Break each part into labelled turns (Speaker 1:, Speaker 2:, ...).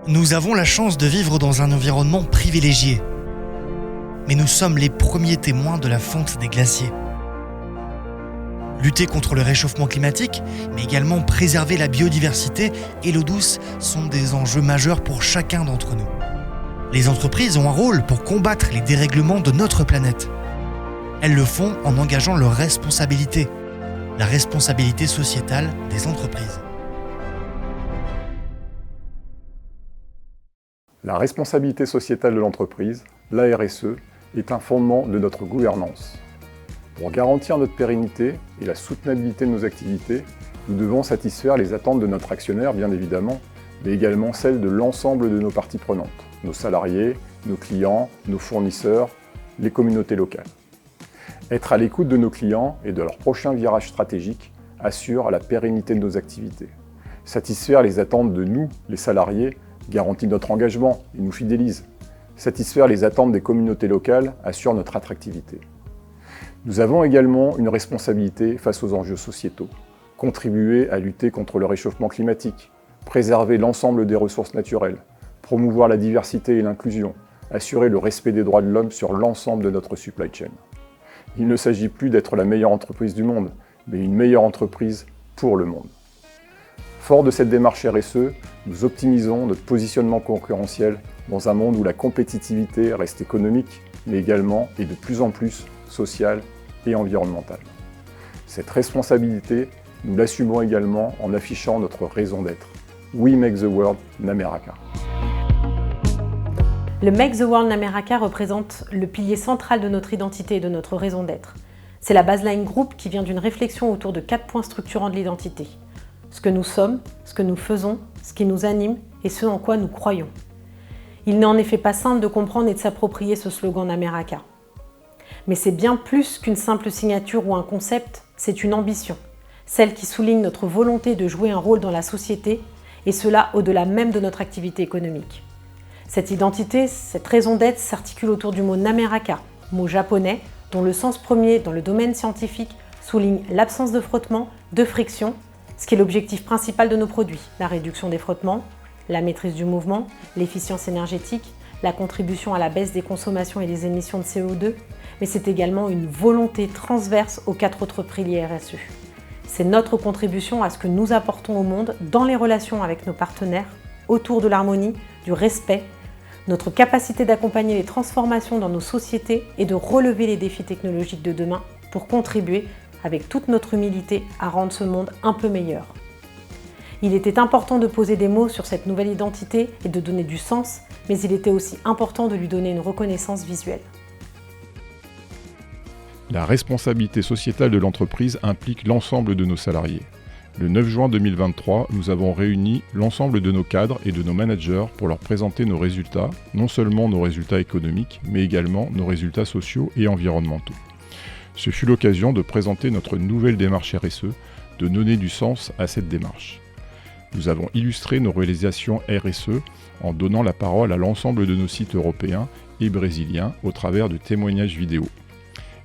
Speaker 1: Nous avons la chance de vivre dans un environnement privilégié. Mais nous sommes les premiers témoins de la fonte des glaciers. Lutter contre le réchauffement climatique, mais également préserver la biodiversité et l'eau douce sont des enjeux majeurs pour chacun d'entre nous. Les entreprises ont un rôle pour combattre les dérèglements de notre planète. Elles le font en engageant leur responsabilité, la responsabilité sociétale des entreprises.
Speaker 2: La responsabilité sociétale de l'entreprise, la RSE, est un fondement de notre gouvernance. Pour garantir notre pérennité et la soutenabilité de nos activités, nous devons satisfaire les attentes de notre actionnaire, bien évidemment, mais également celles de l'ensemble de nos parties prenantes, nos salariés, nos clients, nos fournisseurs, les communautés locales. Être à l'écoute de nos clients et de leur prochain virage stratégique assure la pérennité de nos activités. Satisfaire les attentes de nous, les salariés, garantit notre engagement et nous fidélise. Satisfaire les attentes des communautés locales assure notre attractivité. Nous avons également une responsabilité face aux enjeux sociétaux. Contribuer à lutter contre le réchauffement climatique, préserver l'ensemble des ressources naturelles, promouvoir la diversité et l'inclusion, assurer le respect des droits de l'homme sur l'ensemble de notre supply chain. Il ne s'agit plus d'être la meilleure entreprise du monde, mais une meilleure entreprise pour le monde. Fort de cette démarche RSE, nous optimisons notre positionnement concurrentiel dans un monde où la compétitivité reste économique, mais également et de plus en plus sociale et environnementale. Cette responsabilité, nous l'assumons également en affichant notre raison d'être. We make the world Naméraka.
Speaker 3: Le Make the World Naméraka représente le pilier central de notre identité et de notre raison d'être. C'est la baseline groupe qui vient d'une réflexion autour de 4 points structurants de l'identité. Ce que nous sommes, ce que nous faisons, ce qui nous anime et ce en quoi nous croyons. Il n'est en effet pas simple de comprendre et de s'approprier ce slogan Naméraka. Mais c'est bien plus qu'une simple signature ou un concept, c'est une ambition, celle qui souligne notre volonté de jouer un rôle dans la société et cela au-delà même de notre activité économique. Cette identité, cette raison d'être s'articule autour du mot Naméraka, mot japonais dont le sens premier dans le domaine scientifique souligne l'absence de frottement, de friction, ce qui est l'objectif principal de nos produits, la réduction des frottements, la maîtrise du mouvement, l'efficience énergétique, la contribution à la baisse des consommations et des émissions de CO2, mais c'est également une volonté transverse aux 4 autres piliers RSE. C'est notre contribution à ce que nous apportons au monde dans les relations avec nos partenaires, autour de l'harmonie, du respect, notre capacité d'accompagner les transformations dans nos sociétés et de relever les défis technologiques de demain pour contribuer avec toute notre humilité à rendre ce monde un peu meilleur. Il était important de poser des mots sur cette nouvelle identité et de donner du sens, mais il était aussi important de lui donner une reconnaissance visuelle.
Speaker 4: La responsabilité sociétale de l'entreprise implique l'ensemble de nos salariés. Le 9 juin 2023, nous avons réuni l'ensemble de nos cadres et de nos managers pour leur présenter nos résultats, non seulement nos résultats économiques, mais également nos résultats sociaux et environnementaux. Ce fut l'occasion de présenter notre nouvelle démarche RSE, de donner du sens à cette démarche. Nous avons illustré nos réalisations RSE en donnant la parole à l'ensemble de nos sites européens et brésiliens au travers de témoignages vidéo.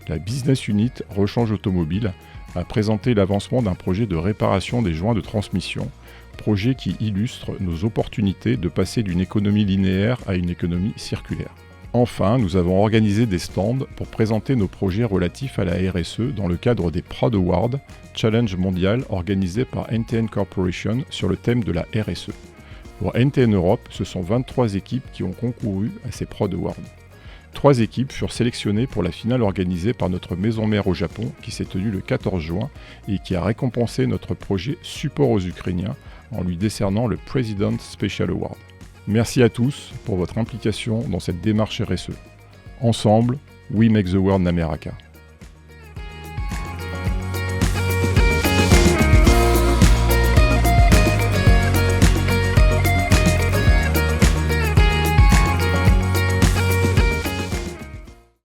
Speaker 4: La Business Unit Rechange Automobile a présenté l'avancement d'un projet de réparation des joints de transmission, projet qui illustre nos opportunités de passer d'une économie linéaire à une économie circulaire. Enfin, nous avons organisé des stands pour présenter nos projets relatifs à la RSE dans le cadre des Proud Awards, challenge mondial organisé par NTN Corporation sur le thème de la RSE. Pour NTN Europe, ce sont 23 équipes qui ont concouru à ces Proud Awards. 3 équipes furent sélectionnées pour la finale organisée par notre maison mère au Japon qui s'est tenue le 14 juin et qui a récompensé notre projet Support aux Ukrainiens en lui décernant le President Special Award. Merci à tous pour votre implication dans cette démarche RSE. Ensemble, We make the world Naméraka.